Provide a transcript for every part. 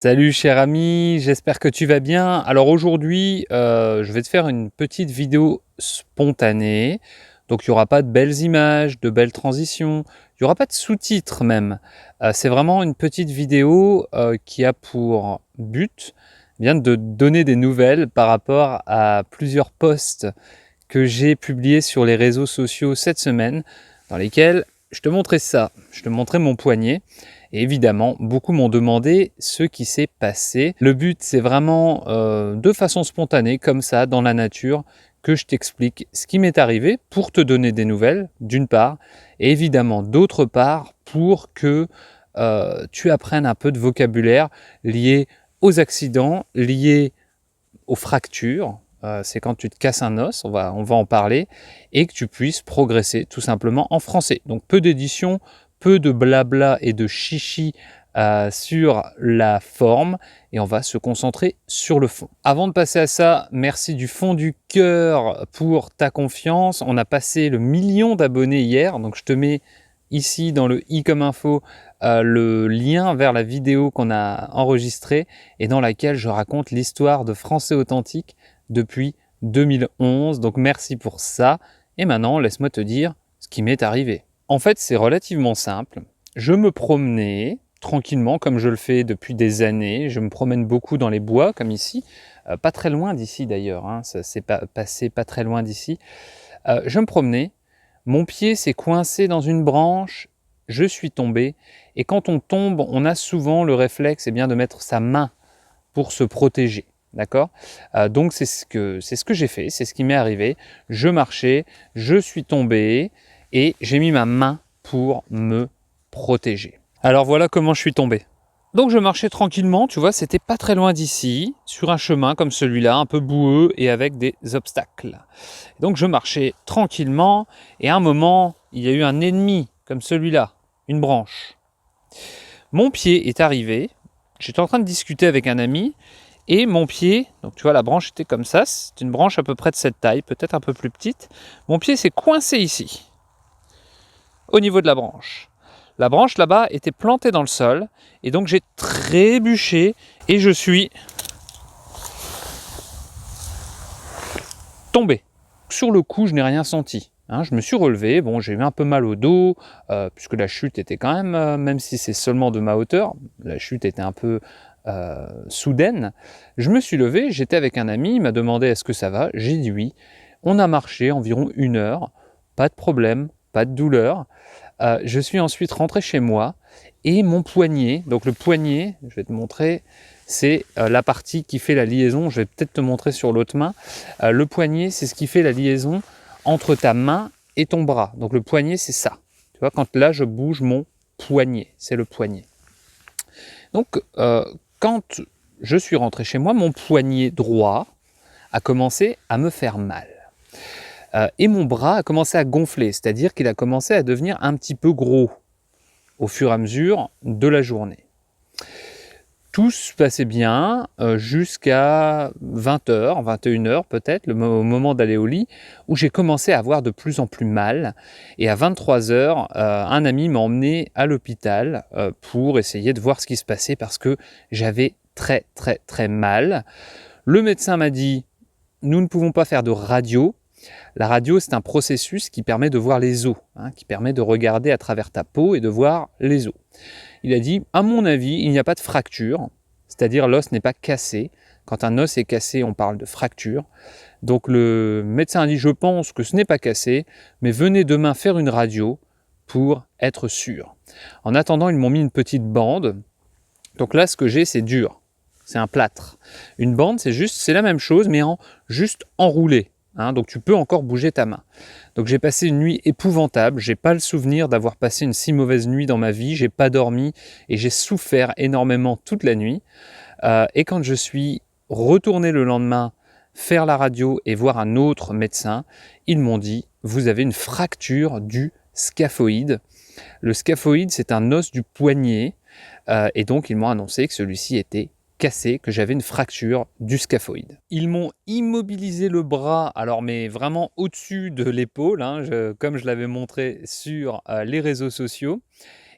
Salut cher ami, j'espère que tu vas bien. Alors aujourd'hui, je vais te faire une petite vidéo spontanée. Donc il n'y aura pas de belles images, de belles transitions, il n'y aura pas de sous-titres même. C'est vraiment une petite vidéo qui a pour but bien de donner des nouvelles par rapport à plusieurs posts que j'ai publiés sur les réseaux sociaux cette semaine, dans lesquels je te montrais ça, je te montrais mon poignet. Et évidemment, beaucoup m'ont demandé ce qui s'est passé. Le but, c'est vraiment de façon spontanée, comme ça, dans la nature, que je t'explique ce qui m'est arrivé pour te donner des nouvelles, d'une part, et évidemment, d'autre part, pour que tu apprennes un peu de vocabulaire lié aux accidents, lié aux fractures. C'est quand tu te casses un os, on va en parler, et que tu puisses progresser tout simplement en français. Donc peu d'édition, peu de blabla et de chichi sur la forme, et on va se concentrer sur le fond. Avant de passer à ça, merci du fond du cœur pour ta confiance. On a passé le 1 000 000 d'abonnés hier, donc je te mets ici dans le i comme info le lien vers la vidéo qu'on a enregistrée et dans laquelle je raconte l'histoire de Français Authentique depuis 2011. Donc merci pour ça. Et maintenant, laisse-moi te dire ce qui m'est arrivé. En fait, c'est relativement simple. Je me promenais tranquillement, comme je le fais depuis des années. Je me promène beaucoup dans les bois, comme ici. Pas très loin d'ici d'ailleurs, hein. Ça s'est passé pas très loin d'ici. Je me promenais. Mon pied s'est coincé dans une branche. Je suis tombé. Et quand on tombe, on a souvent le réflexe de mettre sa main pour se protéger. D'accord? Donc c'est ce que j'ai fait, c'est ce qui m'est arrivé. Je marchais, je suis tombé et j'ai mis ma main pour me protéger. Alors voilà comment je suis tombé. Donc je marchais tranquillement, tu vois, c'était pas très loin d'ici, sur un chemin comme celui-là, un peu boueux et avec des obstacles. Donc je marchais tranquillement et à un moment, il y a eu un ennemi comme celui-là, une branche. Mon pied est arrivé, j'étais en train de discuter avec un ami et mon pied, donc tu vois la branche était comme ça, c'est une branche à peu près de cette taille, peut-être un peu plus petite. Mon pied s'est coincé ici, au niveau de la branche. La branche là-bas était plantée dans le sol et donc j'ai trébuché et je suis tombé. Sur le coup, je n'ai rien senti. Je me suis relevé, bon, j'ai eu un peu mal au dos, puisque la chute était quand même si c'est seulement de ma hauteur, la chute était un peu soudaine. Je me suis levé, j'étais avec un ami, il m'a demandé est-ce que ça va, j'ai dit oui. On a marché environ 1 heure, pas de problème, pas de douleur. Je suis ensuite rentré chez moi et mon poignet, donc le poignet, je vais te montrer, c'est la partie qui fait la liaison, je vais peut-être te montrer sur l'autre main. Le poignet, c'est ce qui fait la liaison entre ta main et ton bras. Donc le poignet, c'est ça. Tu vois, quand là, je bouge mon poignet, c'est le poignet. Donc, quand je suis rentré chez moi, mon poignet droit a commencé à me faire mal. Et mon bras a commencé à gonfler, c'est-à-dire qu'il a commencé à devenir un petit peu gros au fur et à mesure de la journée. Tout se passait bien jusqu'à 20h, 21h peut-être, au moment d'aller au lit, où j'ai commencé à avoir de plus en plus mal. Et à 23h, un ami m'a emmené à l'hôpital pour essayer de voir ce qui se passait parce que j'avais très très très mal. Le médecin m'a dit, nous ne pouvons pas faire de radio. La radio, c'est un processus qui permet de voir les os, qui permet de regarder à travers ta peau et de voir les os. Il a dit, à mon avis, il n'y a pas de fracture, c'est-à-dire l'os n'est pas cassé. Quand un os est cassé, on parle de fracture. Donc le médecin a dit, je pense que ce n'est pas cassé, mais venez demain faire une radio pour être sûr. En attendant, ils m'ont mis une petite bande. Donc là, ce que j'ai, c'est dur. C'est un plâtre. Une bande, c'est la même chose, mais juste enroulé. Donc tu peux encore bouger ta main. Donc j'ai passé une nuit épouvantable, j'ai pas le souvenir d'avoir passé une si mauvaise nuit dans ma vie, j'ai pas dormi et j'ai souffert énormément toute la nuit. Et quand je suis retourné le lendemain faire la radio et voir un autre médecin, ils m'ont dit « vous avez une fracture du scaphoïde ». Le scaphoïde, c'est un os du poignet et donc ils m'ont annoncé que celui-ci était cassé, que j'avais une fracture du scaphoïde. Ils m'ont immobilisé le bras, alors mais vraiment au-dessus de l'épaule, comme je l'avais montré sur les réseaux sociaux.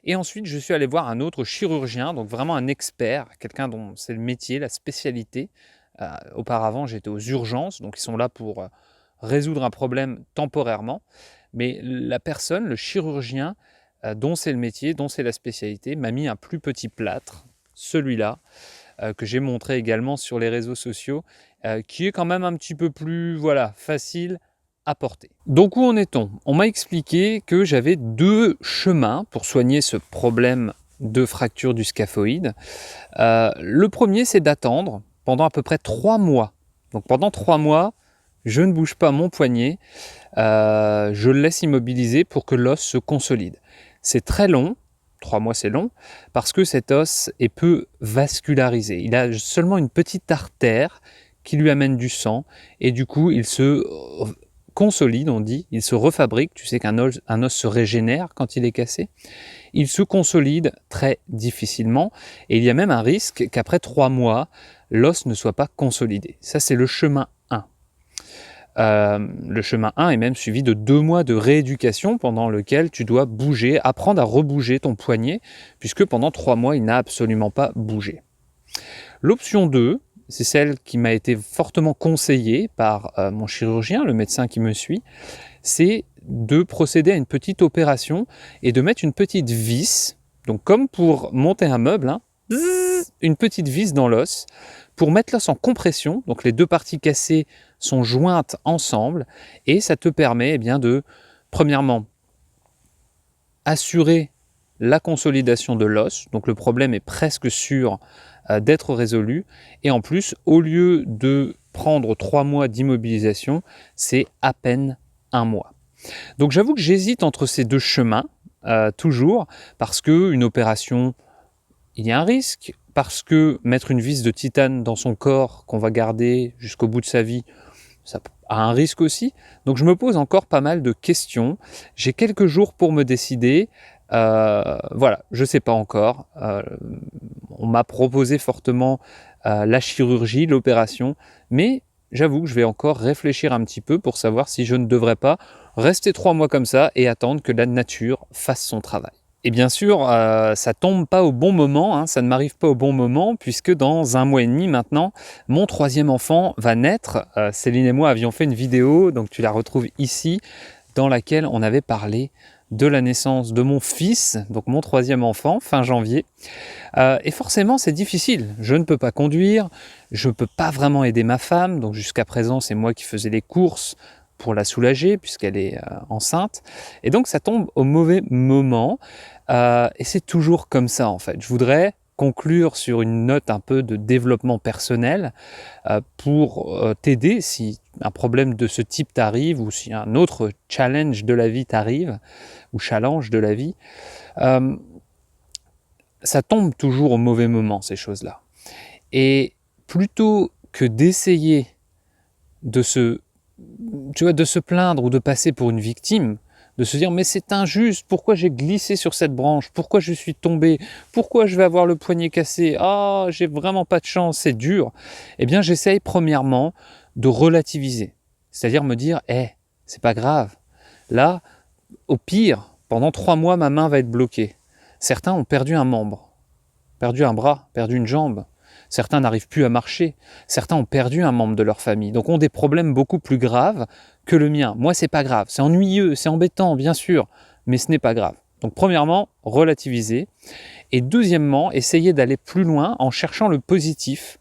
Et ensuite, je suis allé voir un autre chirurgien, donc vraiment un expert, quelqu'un dont c'est le métier, la spécialité. Auparavant, j'étais aux urgences, donc ils sont là pour résoudre un problème temporairement. Mais la personne, le chirurgien, dont c'est le métier, dont c'est la spécialité, m'a mis un plus petit plâtre, celui-là, que j'ai montré également sur les réseaux sociaux, qui est quand même un petit peu plus facile à porter. Donc où en est-on? On m'a expliqué que j'avais 2 chemins pour soigner ce problème de fracture du scaphoïde. Le premier, c'est d'attendre pendant à peu près 3 mois. Donc pendant 3 mois, je ne bouge pas mon poignet, je le laisse immobiliser pour que l'os se consolide. C'est très long, 3 mois c'est long, parce que cet os est peu vascularisé. Il a seulement une petite artère qui lui amène du sang, et du coup il se consolide, on dit, il se refabrique. Tu sais qu'un os se régénère quand il est cassé. Il se consolide très difficilement, et il y a même un risque qu'après 3 mois, l'os ne soit pas consolidé. Ça, c'est le chemin 1. Le chemin 1 est même suivi de 2 mois de rééducation pendant lequel tu dois bouger, apprendre à rebouger ton poignet, puisque pendant 3 mois, il n'a absolument pas bougé. L'option 2, c'est celle qui m'a été fortement conseillée par mon chirurgien, le médecin qui me suit, c'est de procéder à une petite opération et de mettre une petite vis, donc comme pour monter un meuble, une petite vis dans l'os, pour mettre l'os en compression, donc les 2 parties cassées sont jointes ensemble, et ça te permet de, premièrement, assurer la consolidation de l'os, donc le problème est presque sûr d'être résolu, et en plus, au lieu de prendre 3 mois d'immobilisation, c'est à peine 1 mois. Donc j'avoue que j'hésite entre ces 2 chemins, toujours, parce qu'une opération, il y a un risque, parce que mettre une vis de titane dans son corps qu'on va garder jusqu'au bout de sa vie, ça a un risque aussi. Donc je me pose encore pas mal de questions. J'ai quelques jours pour me décider. Je ne sais pas encore. On m'a proposé fortement la chirurgie, l'opération, mais j'avoue que je vais encore réfléchir un petit peu pour savoir si je ne devrais pas rester 3 mois comme ça et attendre que la nature fasse son travail. Et bien sûr, ça tombe pas au bon moment, ça ne m'arrive pas au bon moment, puisque dans 1 mois et demi maintenant, mon 3e enfant va naître. Céline et moi avions fait une vidéo, donc tu la retrouves ici, dans laquelle on avait parlé de la naissance de mon fils, donc mon 3e enfant, fin janvier. Et forcément, c'est difficile. Je ne peux pas conduire, je ne peux pas vraiment aider ma femme, donc jusqu'à présent, c'est moi qui faisais les courses pour la soulager, puisqu'elle est enceinte. Et donc, ça tombe au mauvais moment. Et c'est toujours comme ça, en fait. Je voudrais conclure sur une note un peu de développement personnel pour t'aider si un problème de ce type t'arrive, ou si un autre challenge de la vie t'arrive, ou challenge de la vie. Ça tombe toujours au mauvais moment, ces choses-là. Et plutôt que d'essayer de se plaindre ou de passer pour une victime, de se dire mais c'est injuste, pourquoi j'ai glissé sur cette branche, pourquoi je suis tombé, pourquoi je vais avoir le poignet cassé, j'ai vraiment pas de chance, c'est dur. Eh bien j'essaye premièrement de relativiser, c'est-à-dire me dire c'est pas grave, là au pire pendant 3 mois ma main va être bloquée. Certains ont perdu un membre, perdu un bras, perdu une jambe. Certains n'arrivent plus à marcher. Certains ont perdu un membre de leur famille. Donc ont des problèmes beaucoup plus graves que le mien. Moi, c'est pas grave. C'est ennuyeux, c'est embêtant, bien sûr, mais ce n'est pas grave. Donc premièrement, relativiser. Et deuxièmement, essayer d'aller plus loin en cherchant le positif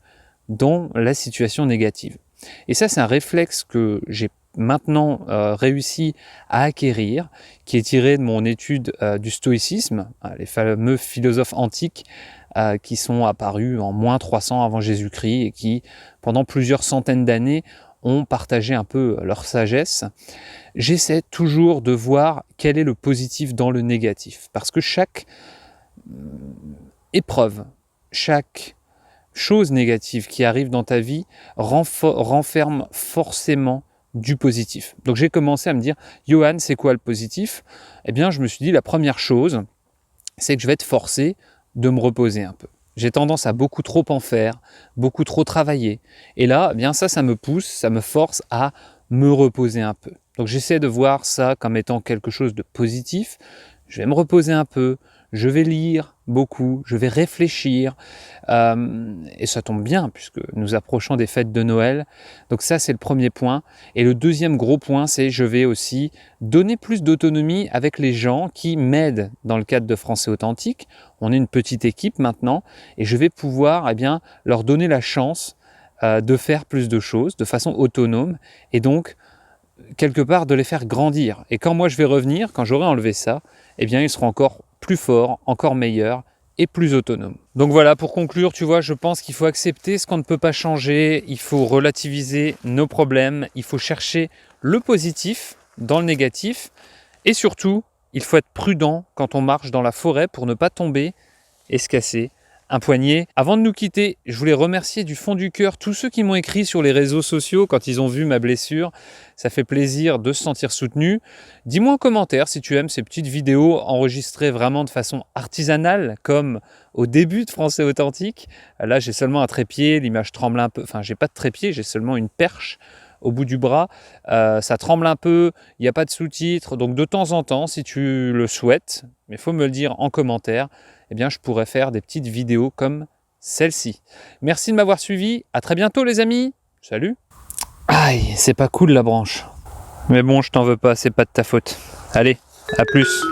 dans la situation négative. Et ça, c'est un réflexe que j'ai maintenant réussi à acquérir, qui est tiré de mon étude du stoïcisme, les fameux philosophes antiques qui sont apparus en moins 300 avant Jésus-Christ et qui, pendant plusieurs centaines d'années, ont partagé un peu leur sagesse. J'essaie toujours de voir quel est le positif dans le négatif, parce que chaque épreuve, chaque chose négative qui arrive dans ta vie renferme forcément du positif. Donc j'ai commencé à me dire, Johan, c'est quoi le positif? Eh bien, je me suis dit, la première chose, c'est que je vais être forcé de me reposer un peu. J'ai tendance à beaucoup trop en faire, beaucoup trop travailler. Et là, eh bien ça me pousse, ça me force à me reposer un peu. Donc j'essaie de voir ça comme étant quelque chose de positif. Je vais me reposer un peu, je vais lire beaucoup, je vais réfléchir, et ça tombe bien puisque nous approchons des fêtes de Noël. Donc ça, c'est le premier point. Et le deuxième gros point, c'est je vais aussi donner plus d'autonomie avec les gens qui m'aident dans le cadre de Français Authentique. On est une petite équipe maintenant et je vais pouvoir leur donner la chance de faire plus de choses de façon autonome et donc quelque part de les faire grandir. Et quand moi je vais revenir, quand j'aurai enlevé ça, ils seront encore plus forts, encore meilleurs et plus autonomes. Donc voilà, pour conclure, tu vois, je pense qu'il faut accepter ce qu'on ne peut pas changer, il faut relativiser nos problèmes, il faut chercher le positif dans le négatif et surtout, il faut être prudent quand on marche dans la forêt pour ne pas tomber et se casser un poignet. Avant de nous quitter, je voulais remercier du fond du cœur tous ceux qui m'ont écrit sur les réseaux sociaux quand ils ont vu ma blessure. Ça fait plaisir de se sentir soutenu. Dis-moi en commentaire si tu aimes ces petites vidéos enregistrées vraiment de façon artisanale, comme au début de Français Authentique. Là, j'ai seulement un trépied, l'image tremble un peu. Enfin, j'ai pas de trépied, j'ai seulement une perche au bout du bras. Ça tremble un peu, il n'y a pas de sous-titres. Donc de temps en temps, si tu le souhaites, mais il faut me le dire en commentaire, je pourrais faire des petites vidéos comme celle-ci. Merci de m'avoir suivi. À très bientôt les amis. Salut. Aïe, c'est pas cool la branche. Mais bon, je t'en veux pas, c'est pas de ta faute. Allez, à plus.